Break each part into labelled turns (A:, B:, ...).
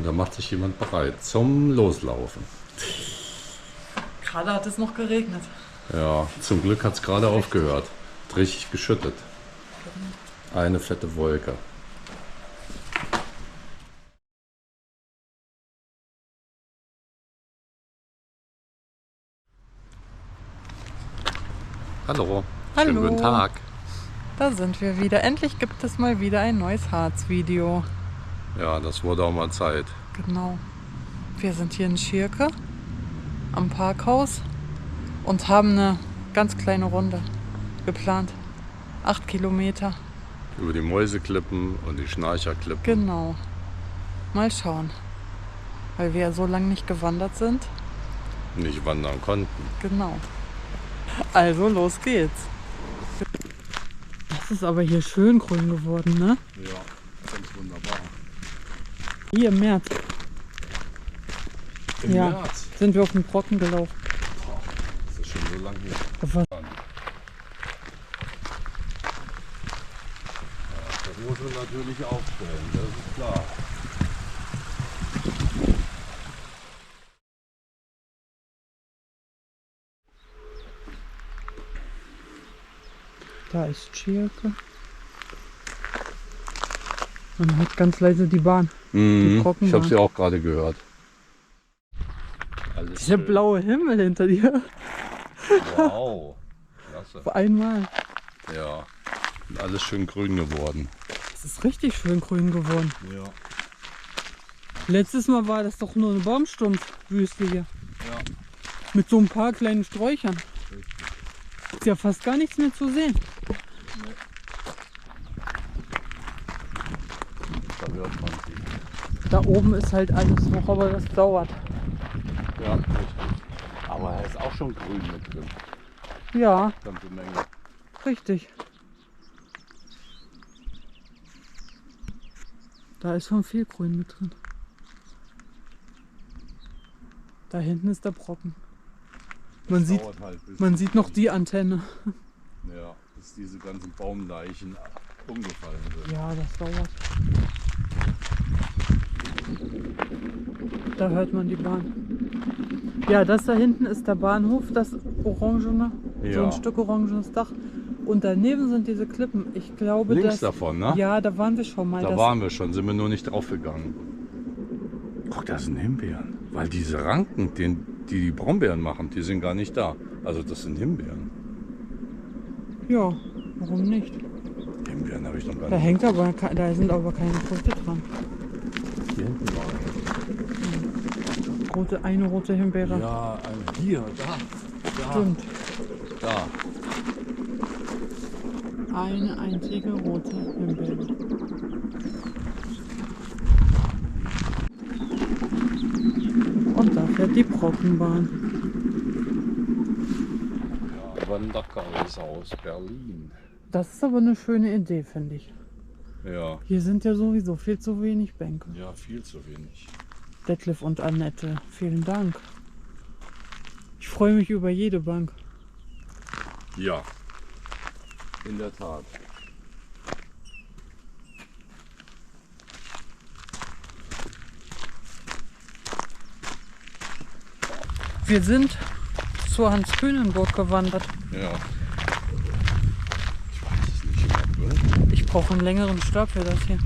A: und da macht sich jemand bereit zum Loslaufen.
B: Gerade hat es noch geregnet.
A: Ja, zum Glück hat es gerade aufgehört. Hat richtig geschüttet. Eine fette Wolke. Hallo. Schönen
B: Hallo.
A: guten Tag.
B: Da sind wir wieder. Endlich gibt es mal wieder ein neues Harz-Video.
A: Ja, das wurde auch mal Zeit.
B: Genau. Wir sind hier in Schierke am Parkhaus und haben eine ganz kleine Runde geplant. 8 Kilometer.
A: Über die Mäuseklippen und die Schnarcherklippen.
B: Genau. Mal schauen. Weil wir ja so lange nicht gewandert sind.
A: Nicht wandern konnten.
B: Genau. Also los geht's. Das ist aber hier schön grün geworden, ne?
A: Ja, ganz wunderbar.
B: Hier im März.
A: Im
B: Ja.
A: März.
B: Sind wir auf den Brocken gelaufen.
A: Das ist schon so lange her.
B: Das war
A: Das muss man natürlich aufstellen, das ist klar.
B: Da ist Schierke. Man hört ganz leise die Bahn. Die
A: Ich
B: Brockenbahn.
A: habe sie auch gerade gehört. Alles
B: Dieser
A: schön.
B: blaue Himmel hinter dir.
A: Wow. Klasse.
B: Auf einmal.
A: Ja. Und alles schön grün geworden.
B: Es ist richtig schön grün geworden.
A: Ja.
B: Letztes Mal war das doch nur eine Baumstumpfwüste hier.
A: Ja.
B: Mit so ein paar kleinen Sträuchern.
A: Richtig.
B: Ist ja fast gar nichts mehr zu sehen.
A: Da hört man sie.
B: Da oben ist halt alles noch, aber das dauert.
A: Ja, richtig. Aber da ist auch schon grün mit drin.
B: Ja,
A: Ganze Menge.
B: richtig. Da ist schon viel Grün mit drin. Da hinten ist der Brocken. Man sieht,
A: Dauert halt, bis
B: man sieht noch die Antenne.
A: Ja, bis diese ganzen Baumleichen umgefallen sind.
B: Ja, das dauert. Da hört man die Bahn. Ja, das da hinten ist der Bahnhof, das orangene, so
A: Ja.
B: ein Stück orangenes Dach. Und daneben sind diese Klippen. Ich glaube,
A: Links
B: dass,
A: davon, ne?
B: ja, da waren wir schon mal.
A: Da
B: Das,
A: waren wir schon, sind wir nur nicht drauf gegangen. Guck, das sind Himbeeren. Weil diese Ranken, die Brombeeren machen, die sind gar nicht da. Also das sind Himbeeren.
B: ja, warum nicht?
A: Himbeeren habe ich noch gar
B: Da
A: nicht.
B: hängt aber, da sind aber keine Früchte dran.
A: Hier hinten war
B: Eine rote Himbeere.
A: ja, hier, da.
B: Stimmt.
A: Da.
B: Eine einzige rote Himbeere. Und da fährt die Brockenbahn.
A: Ja, Wanderkreis aus Berlin.
B: Das ist aber eine schöne Idee, finde ich.
A: Ja.
B: Hier sind ja sowieso viel zu wenig Bänke.
A: Ja, viel zu wenig.
B: Detlef und Annette, vielen Dank. Ich freue mich über jede Bank.
A: Ja. In der Tat.
B: Wir sind zur Hans-Kühnenburg gewandert.
A: Ja. Ich weiß es nicht mehr.
B: Ich brauche einen längeren Stab für das hier.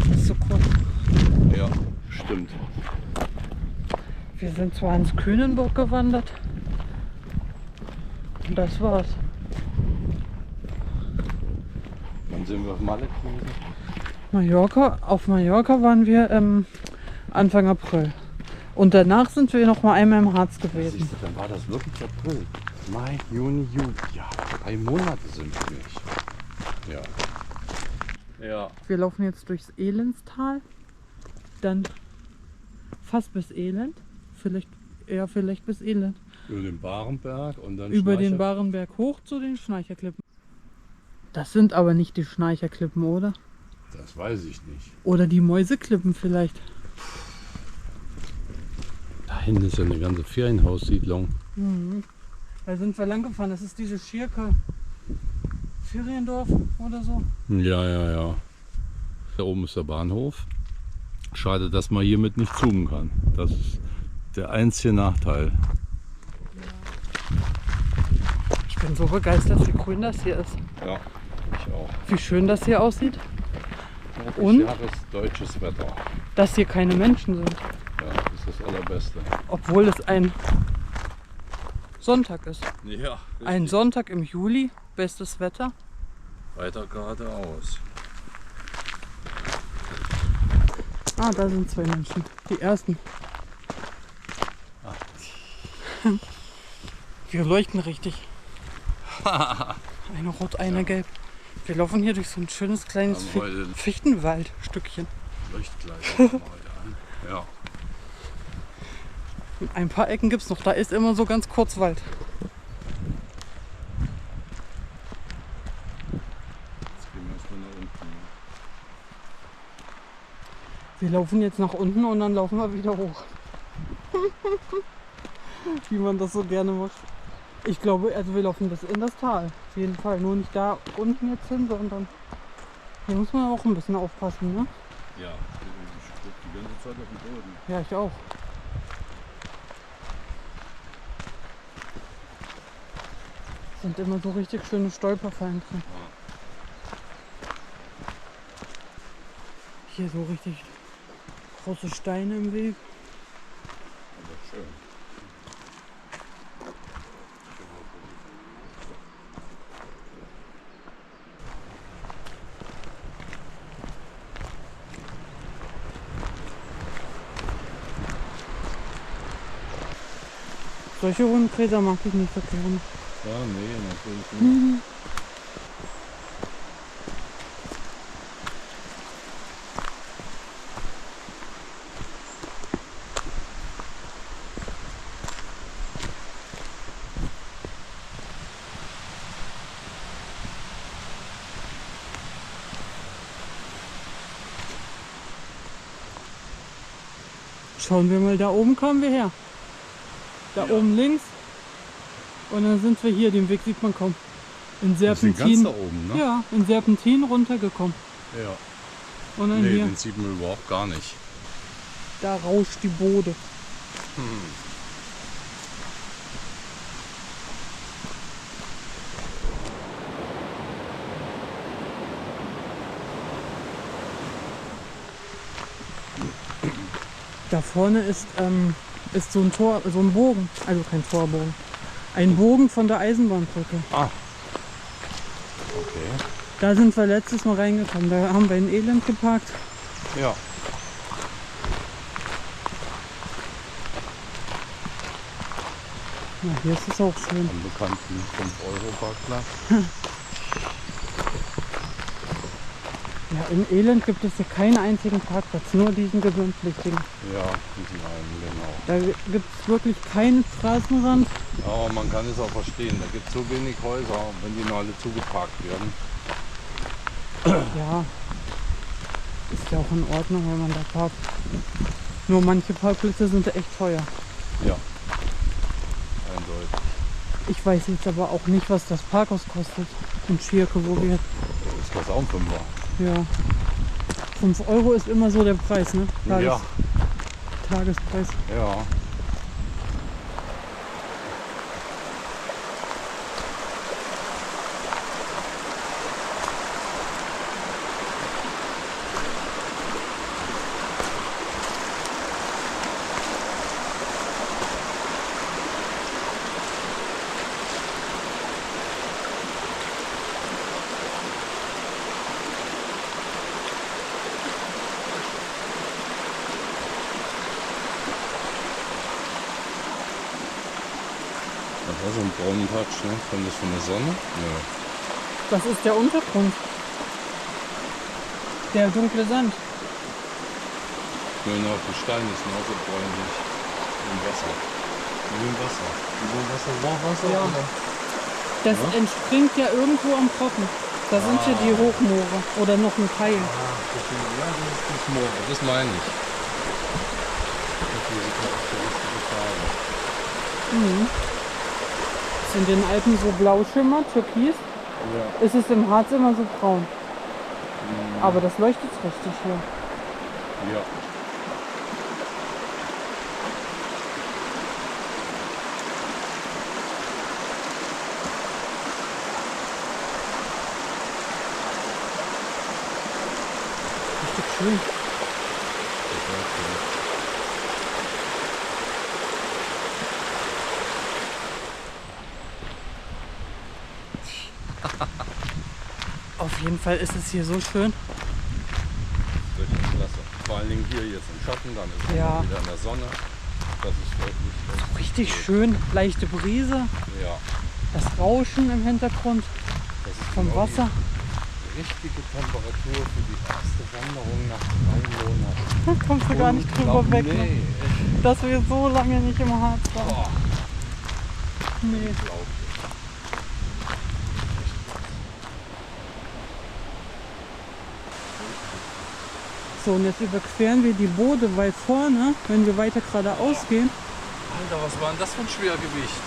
B: Das ist so kurz.
A: Ja, stimmt.
B: Wir sind zur Hans-Kühnenburg gewandert. Und das war's.
A: Wann sind wir auf Malle gewesen?
B: Mallorca, auf Mallorca waren wir Anfang April. Und danach sind wir noch mal einmal im Harz gewesen.
A: Siehst du, dann war das wirklich April. Mai, Juni, Juli. Ja, 3 Monate sind wir nicht. Ja. Ja.
B: Wir laufen jetzt durchs Elendstal. Dann fast bis Elend. Vielleicht bis Elend.
A: Über den Barenberg und dann
B: Über den
A: Schnarcher-
B: Barenberg hoch zu den Schnarcherklippen. Das sind aber nicht die Schnarcherklippen, oder?
A: Das weiß ich nicht.
B: Oder die Mäuseklippen vielleicht.
A: Da hinten ist ja eine ganze Ferienhaussiedlung.
B: Da sind wir lang gefahren. Das ist diese Schierke Feriendorf oder so.
A: Ja, ja, ja. Da oben ist der Bahnhof. Schade, dass man hiermit nicht zoomen kann. Das ist der einzige Nachteil.
B: Ich bin so begeistert, wie grün das hier ist.
A: Ja, ich auch.
B: Wie schön das hier aussieht.
A: Und? Jahresdeutsches Wetter.
B: Dass hier keine Menschen sind.
A: Ja, das ist das Allerbeste.
B: Obwohl es ein Sonntag ist.
A: Ja,
B: Ein Sonntag im Juli, bestes Wetter.
A: Weiter geradeaus.
B: Ah, da sind zwei Menschen. Die ersten. Wir leuchten richtig. Eine rot, eine gelb. Wir laufen hier durch so ein schönes kleines Fichtenwaldstückchen.
A: Leuchtgleich heute an. Ja.
B: Und ein paar Ecken gibt es noch. Da ist immer so ganz kurz Wald.
A: Jetzt gehen wir erstmal nach unten.
B: Wir laufen jetzt nach unten und dann laufen wir wieder hoch. Wie man das so gerne macht. Ich glaube, also wir laufen bis in das Tal. Auf jeden Fall. Nur nicht da unten jetzt hin, sondern hier muss man auch ein bisschen aufpassen, ne?
A: Ja, ich gucke die ganze Zeit auf den Boden.
B: Ja, ich auch. Sind immer so richtig schöne Stolperfallen drin. Hier so richtig große Steine im Weg.
A: Aber schön.
B: Solche Rundgräser mag ich nicht so gerne.
A: Ja, nee, natürlich nicht.
B: Schauen wir mal, da oben kommen wir her. Da oben links. Und dann sind wir hier, den Weg sieht man kaum. In Serpentin.
A: Ganz da oben, ne?
B: Ja, in Serpentin runtergekommen.
A: Ja.
B: Und dann
A: Nee,
B: hier,
A: den sieht man überhaupt gar nicht.
B: da rauscht die Bode. Da vorne ist so ein Tor, so ein Bogen, also kein Torbogen. Ein Bogen von der Eisenbahnbrücke.
A: Ah. Okay.
B: Da sind wir letztes Mal reingekommen. Da haben wir in Elend geparkt.
A: Ja.
B: Na, hier ist es auch schön.
A: Am bekannten 5-Euro-Parkplatz.
B: Ja, in Elend gibt es hier keinen einzigen Parkplatz, nur diesen gewöhnpflichtigen.
A: Ja, diesen einen, genau.
B: Da gibt es wirklich keinen Straßenrand.
A: Aber man kann es auch verstehen. Da gibt es so wenig Häuser, wenn die nur alle zugeparkt werden.
B: Ja, ist ja auch in Ordnung, wenn man da parkt. Nur manche Parkplätze sind echt teuer.
A: Ja. Eindeutig.
B: Ich weiß jetzt aber auch nicht, was das Parkhaus kostet. In Schierke, wo wir...
A: Das kostet auch ein Fünfer.
B: Ja. 5 Euro ist immer so der Preis, ne?
A: Ja.
B: Tagespreis.
A: Ja. Das war so ein braunen Touch, ne? Kommt das von der Sonne? Nö.
B: Das ist der Untergrund. Der dunkle Sand.
A: Genau, die Steine sind auch so bräunlich. Im Wasser. Wie im Wasser. Wie so ein Wasser.
B: Ja.
A: Oder?
B: Das
A: Ja?
B: entspringt ja irgendwo am Brocken. Da sind hier die Hochmoore. Oder noch ein Teil.
A: Ja, das ist das Moor. Das meine ich. Das ist diese charakteristische Farbe.
B: Mhm. Ist in den Alpen so blau schimmert, türkis.
A: Ja.
B: Ist es im Harz immer so braun. Aber das leuchtet richtig hier.
A: Ja.
B: richtig schön. Auf jeden Fall ist es hier so schön.
A: Richtig klasse. Vor allen Dingen hier jetzt im Schatten, dann ist man
B: Ja.
A: wieder in der Sonne. Das ist wirklich
B: Richtig schön, leichte Brise,
A: Ja,
B: das Rauschen im Hintergrund
A: das ist
B: vom
A: genau
B: Wasser.
A: die richtige Temperatur für die erste Wanderung nach 3 Monaten.
B: Da kommst du gar nicht drüber weg, ne?
A: Nee, echt.
B: Dass wir so lange nicht im Harz waren.
A: Boah,
B: Nee.
A: unglaublich.
B: So, und jetzt überqueren wir die Bode, weil vorne, wenn wir weiter geradeaus gehen,
A: Alter, was war denn das für ein Schwergewicht?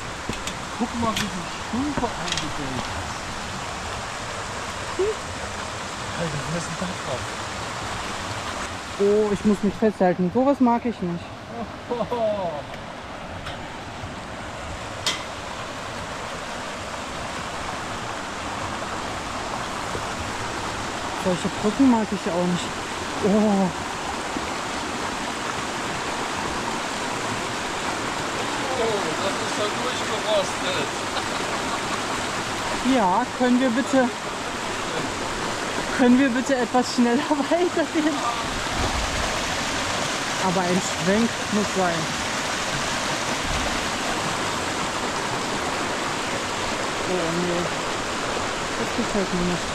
A: Guck mal, wie die Stufe eingebildet ist. Alter, was ist denn da drauf?
B: oh, ich muss mich festhalten. Sowas mag ich nicht. Solche Brücken mag ich auch nicht. Oh,
A: Oh, das ist ja durchgerostet.
B: ja, können wir bitte etwas schneller weitergehen? Aber ein Schwenk muss sein. Oh nee, das gefällt mir nicht.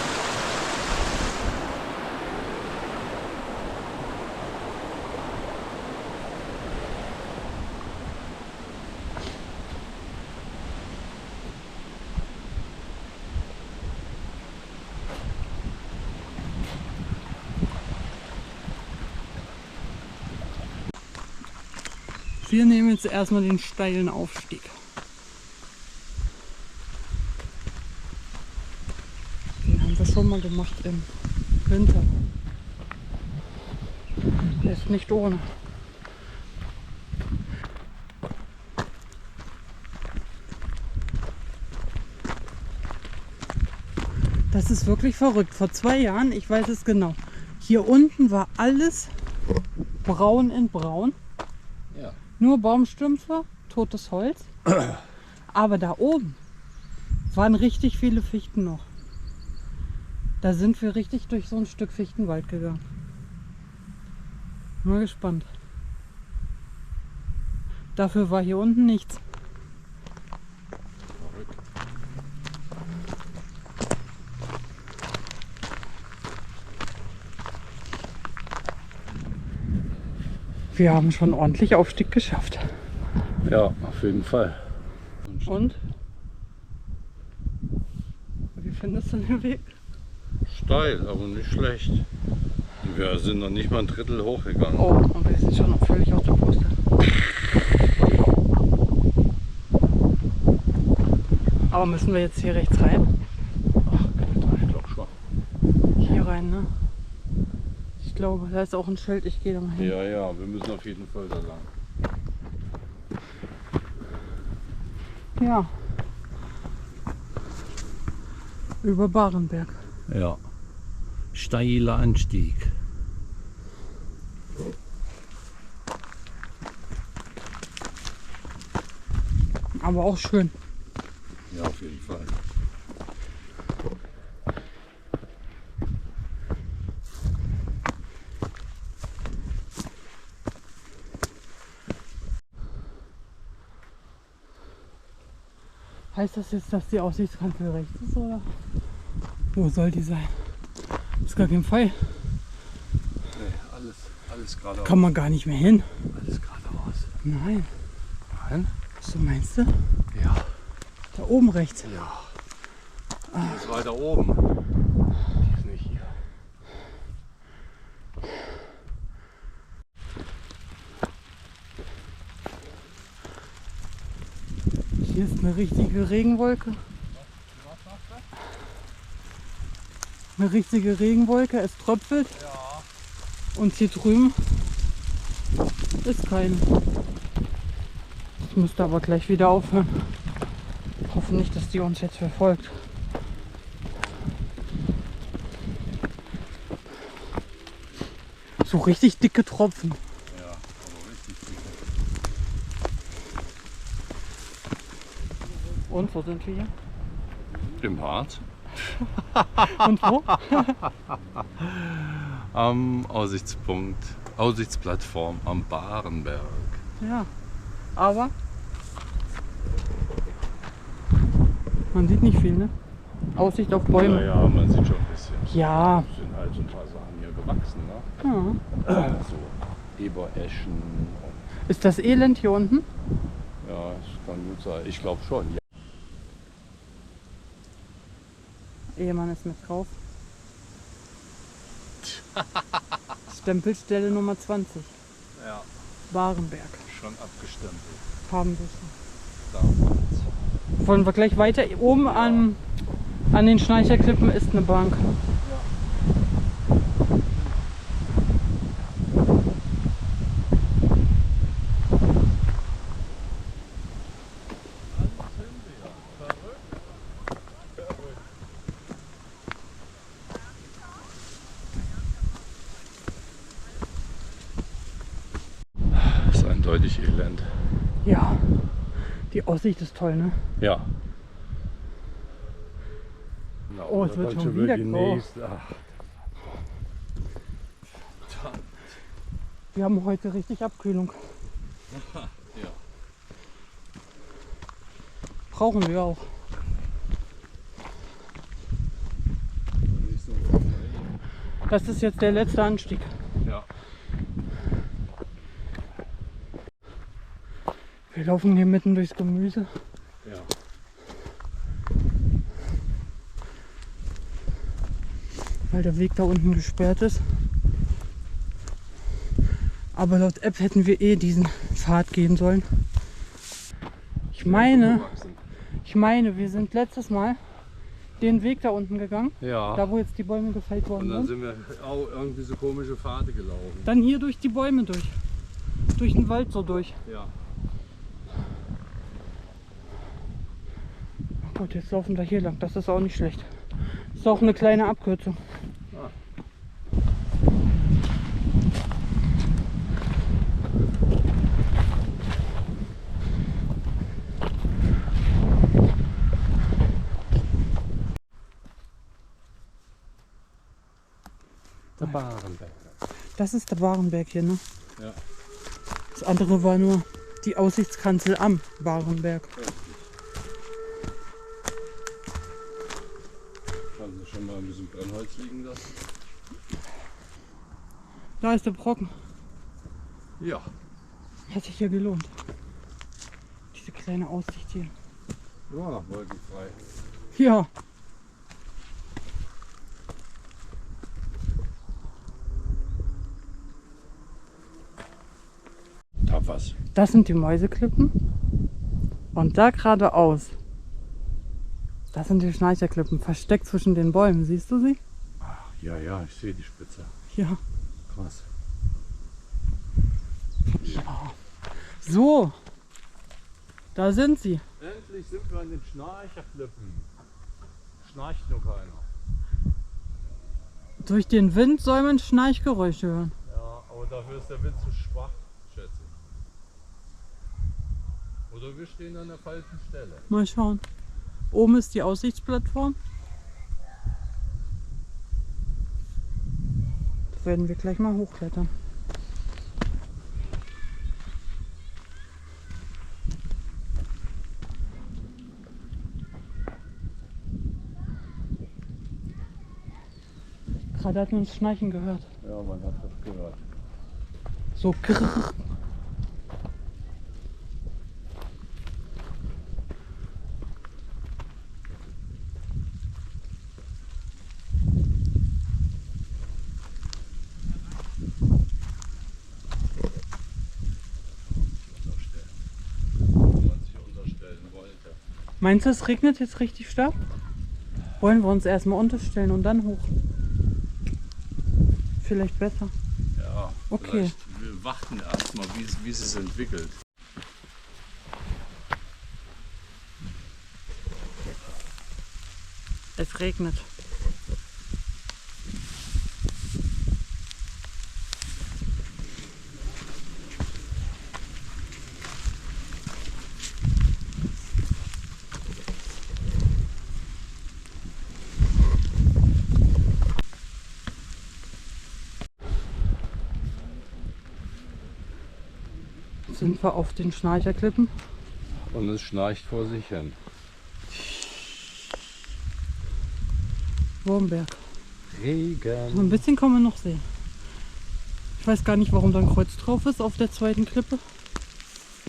B: Wir nehmen jetzt erstmal den steilen Aufstieg. Den haben wir schon mal gemacht im Winter. Der ist nicht ohne. Das ist wirklich verrückt. Vor 2 Jahren, ich weiß es genau, hier unten war alles braun in braun.
A: Ja.
B: Nur Baumstümpfe, totes Holz. Aber da oben waren richtig viele Fichten noch. Da sind wir richtig durch so ein Stück Fichtenwald gegangen. Mal gespannt. Dafür war hier unten nichts.
A: Verrückt.
B: Wir haben schon ordentlich Aufstieg geschafft.
A: Ja, auf jeden Fall.
B: Und? Wie findest du den Weg?
A: Steil, aber nicht schlecht. Wir sind noch nicht mal ein Drittel hochgegangen.
B: Oh, und wir sind schon noch völlig aus der Puste. Aber müssen wir jetzt hier rechts rein?
A: Ach, ich glaube schon.
B: Hier rein, ne? Ich glaube, da ist auch ein Schild. Ich gehe da mal hin.
A: Ja, ja, wir müssen auf jeden Fall da lang.
B: Ja. Über Barenberg.
A: Ja. Steiler Anstieg.
B: Aber auch schön.
A: Ja, auf jeden Fall.
B: Heißt das jetzt, dass die Aussichtskante rechts ist, oder? Wo soll die sein? Ist gar kein Fall.
A: Nee, alles geradeaus.
B: Kann man gar nicht mehr hin.
A: Alles geradeaus.
B: Nein.
A: Nein?
B: So meinst du?
A: Ja.
B: Da oben rechts.
A: Ja. Die ist weiter oben. Die ist nicht hier.
B: Hier ist eine richtige Regenwolke. Eine richtige Regenwolke. Es tröpfelt.
A: Ja.
B: Und hier drüben ist keine. Ich müsste aber gleich wieder aufhören. Hoffe nicht, dass die uns jetzt verfolgt. So richtig dicke Tropfen.
A: Ja, aber richtig dick.
B: Und wo sind wir hier?
A: Im Harz.
B: Und wo?
A: Am Aussichtsplattform am Barenberg.
B: Ja, aber man sieht nicht viel, ne? Aussicht auf Bäume.
A: Ja, man sieht schon ein bisschen.
B: Ja.
A: Es sind halt so ein paar Sachen hier gewachsen, ne?
B: Ja.
A: So Ebereschen.
B: Ist das Elend hier unten?
A: Ja, das kann gut sein. Ich glaube schon. Ja.
B: Ehemann ist mit drauf. Stempelstelle Nummer 20.
A: Ja,
B: Barenberg.
A: schon abgestempelt.
B: Haben wir schon.
A: Damals.
B: Wollen wir gleich weiter? Oben an den Schnarcherklippen ist eine Bank.
A: Das ist eindeutig Elend.
B: Ja, die Aussicht ist toll, ne?
A: Ja.
B: Oh, es wird schon wieder grau.
A: Ach.
B: Wir haben heute richtig Abkühlung.
A: Ja.
B: Brauchen wir auch. Das ist jetzt der letzte Anstieg.
A: Ja.
B: Wir laufen hier mitten durchs Gemüse.
A: Ja.
B: Weil der Weg da unten gesperrt ist. Aber laut App hätten wir diesen Pfad gehen sollen. Ich meine, wir sind letztes Mal den Weg da unten gegangen.
A: Ja.
B: Da wo jetzt die Bäume gefällt worden
A: Und dann
B: sind.
A: sind wir auch irgendwie so komische Pfade gelaufen.
B: Dann hier durch die Bäume durch. Durch den Wald so durch.
A: Ja.
B: Gut, jetzt laufen wir hier lang. Das ist auch nicht schlecht. Ist auch eine kleine Abkürzung.
A: Ah. Der Barenberg.
B: Das ist der Barenberg hier, ne?
A: Ja.
B: Das andere war nur die Aussichtskanzel am Barenberg.
A: Haben Sie schon mal ein bisschen Brennholz liegen lassen?
B: Da ist der Brocken.
A: Ja.
B: Hat sich ja gelohnt. Diese kleine Aussicht hier.
A: Ja, wolkenfrei.
B: Ja.
A: Da was.
B: Das sind die Mäuseklippen. Und da geradeaus. Das sind die Schnarcherklippen. Versteckt zwischen den Bäumen. Siehst du sie?
A: Ach, ja, ja, ich sehe die Spitze.
B: Ja.
A: Krass.
B: So. Da sind sie.
A: Endlich sind wir an den Schnarcherklippen. Schnarcht nur keiner.
B: Durch den Wind soll man Schnarchgeräusche hören.
A: Ja, aber dafür ist der Wind zu schwach, schätze ich. Oder wir stehen an der falschen Stelle.
B: Mal schauen. Oben ist die Aussichtsplattform. Da werden wir gleich mal hochklettern. Gerade hat man das Schnarchen gehört.
A: Ja, man hat das gehört.
B: So grrr. Meinst du, es regnet jetzt richtig stark? Wollen wir uns erstmal unterstellen und dann hoch? Vielleicht besser.
A: Ja,
B: Okay.
A: Wir warten erstmal, wie es sich entwickelt.
B: Es regnet. sind wir auf den Schnarcherklippen.
A: Und es schnarcht vor sich hin.
B: Wurmberg.
A: Regen.
B: Ein bisschen kann man noch sehen. Ich weiß gar nicht, warum da ein Kreuz drauf ist auf der zweiten Klippe.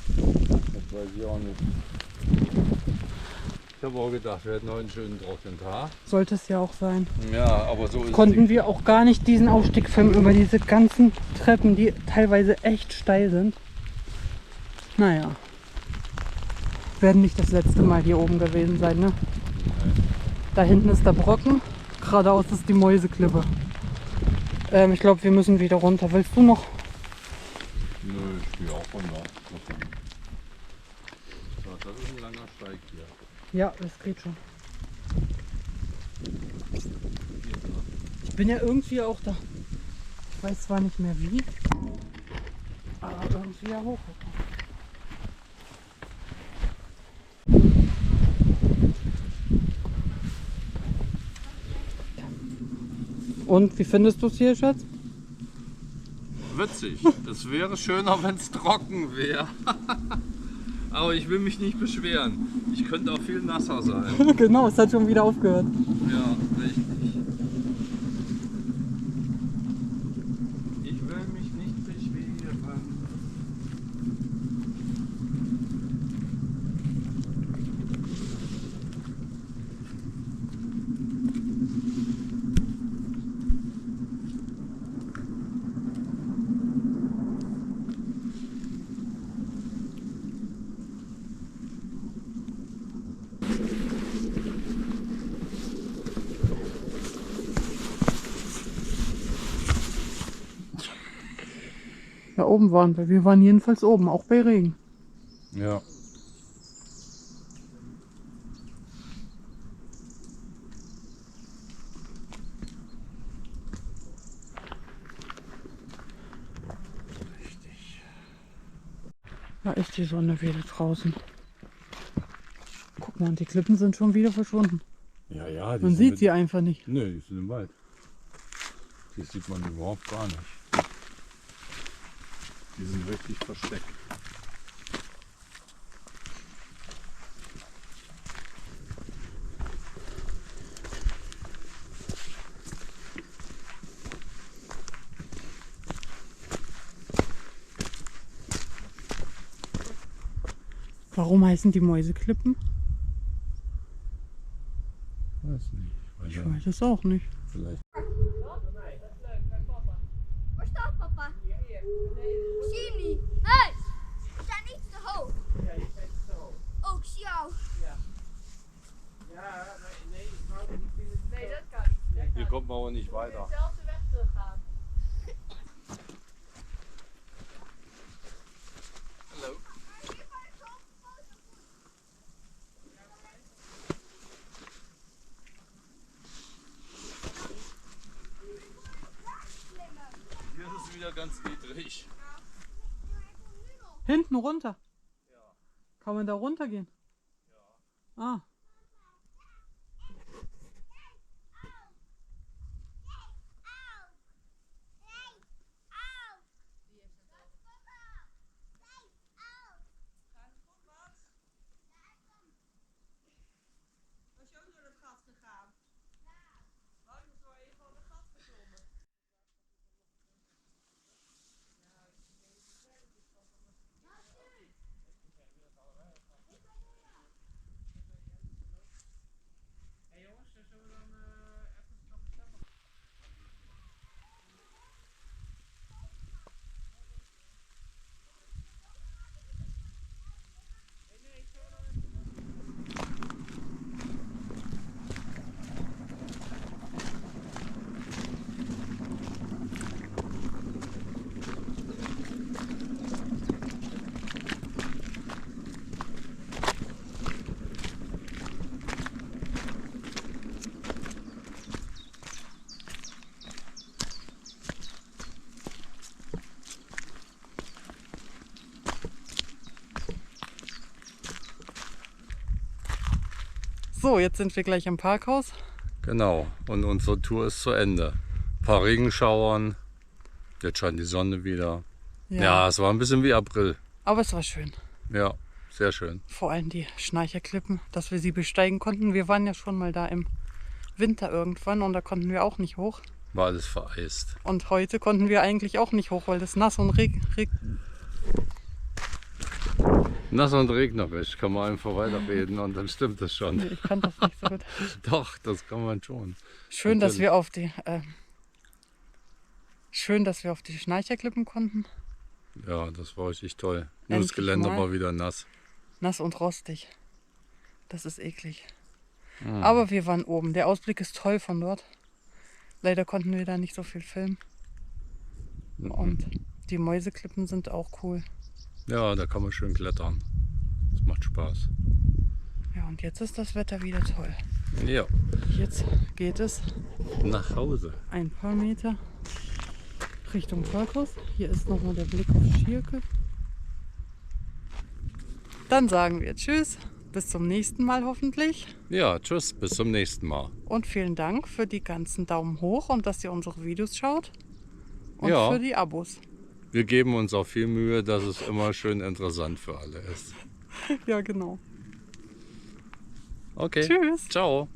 A: Das weiß ich auch nicht. Ich habe auch gedacht, wir hätten heute einen schönen trockenen Tag.
B: Sollte es ja auch sein.
A: Ja, aber so ist
B: Konnten wir auch gar nicht diesen Aufstieg filmen über diese ganzen Treppen, die teilweise echt steil sind. Naja. Werden nicht das letzte Mal hier oben gewesen sein, ne? Da hinten ist der Brocken. Geradeaus ist die Mäuseklippe. Ich glaube, wir müssen wieder runter. Willst du noch?
A: Nö, ich gehe auch runter. So, das ist ein langer Steig hier.
B: Ja, das geht schon. Ich bin ja irgendwie auch da. Ich weiß zwar nicht mehr wie, aber irgendwie ja hoch. Und wie findest du es hier, Schatz?
A: Witzig. Es wäre schöner, wenn es trocken wäre. Aber ich will mich nicht beschweren. Ich könnte auch viel nasser sein.
B: Genau, es hat schon wieder aufgehört.
A: Ja, richtig. Ich will mich nicht beschweren.
B: Ja, oben waren wir. Wir waren jedenfalls oben, auch bei Regen.
A: Ja.
B: Da ist die Sonne wieder draußen. Guck mal, und die Klippen sind schon wieder verschwunden.
A: Ja, ja.
B: Man sieht sie einfach nicht.
A: Nö, die sind im Wald. Die sieht man überhaupt gar nicht. Die sind wirklich versteckt.
B: Warum heißen die Mäuseklippen?
A: Weiß nicht.
B: Ich weiß es auch nicht.
A: Vielleicht.
C: Waar staat papa? Ik zie hem niet. Hé! We zijn iets te hoog.
D: Ja, je bent zo.
C: Oh, ik zie jou.
D: Ja, nee, ik wou niet vinden.
E: Nee, dat kan niet.
A: Hier kommt man aber nicht weiter.
E: Dezelfde weg teruggaan.
A: Hallo. Hier ist es wieder ganz niedrig.
B: Hinten runter. Kann man da runtergehen? Ja. Ah.
D: Was je ook door het gat gegaan? Nou, je moet wel even van het gat gekomen. Hé jongens, zullen we dan even nog een stap? Nee, zullen we dan even...
B: So, jetzt sind wir gleich am Parkhaus.
A: Genau, und unsere Tour ist zu Ende. Ein paar Regenschauern, jetzt scheint die Sonne wieder. Ja, es war ein bisschen wie April.
B: Aber es war schön.
A: Ja, sehr schön.
B: Vor allem die Schnarcherklippen, dass wir sie besteigen konnten. Wir waren ja schon mal da im Winter irgendwann und da konnten wir auch nicht hoch.
A: War alles vereist.
B: Und heute konnten wir eigentlich auch nicht hoch, weil das nass und
A: Nass und regnerisch, kann man einfach weiterreden und dann stimmt das schon.
B: Nee, ich kann das nicht so gut.
A: Doch, das kann man schon.
B: Schön, dass
A: Natürlich.
B: wir auf die Schnarcherklippen konnten.
A: Ja, das war richtig toll. Nur das
B: Endlich
A: Geländer
B: mal.
A: war wieder nass.
B: Nass und rostig. Das ist eklig.
A: Mhm.
B: Aber wir waren oben. Der Ausblick ist toll von dort. Leider konnten wir da nicht so viel filmen. Und die Mäuseklippen sind auch cool.
A: Ja, da kann man schön klettern. Das macht Spaß.
B: Ja, und jetzt ist das Wetter wieder toll.
A: Ja,
B: Jetzt geht es
A: nach Hause.
B: ein paar Meter Richtung Parkhaus. Hier ist nochmal der Blick auf Schierke. Dann sagen wir Tschüss, bis zum nächsten Mal hoffentlich.
A: Ja, tschüss, bis zum nächsten Mal.
B: Und vielen Dank für die ganzen Daumen hoch und dass ihr unsere Videos schaut. Und
A: Ja.
B: für die Abos.
A: Wir geben uns auch viel Mühe, dass es immer schön interessant für alle ist.
B: Ja, genau.
A: Okay.
B: Tschüss.
A: Ciao.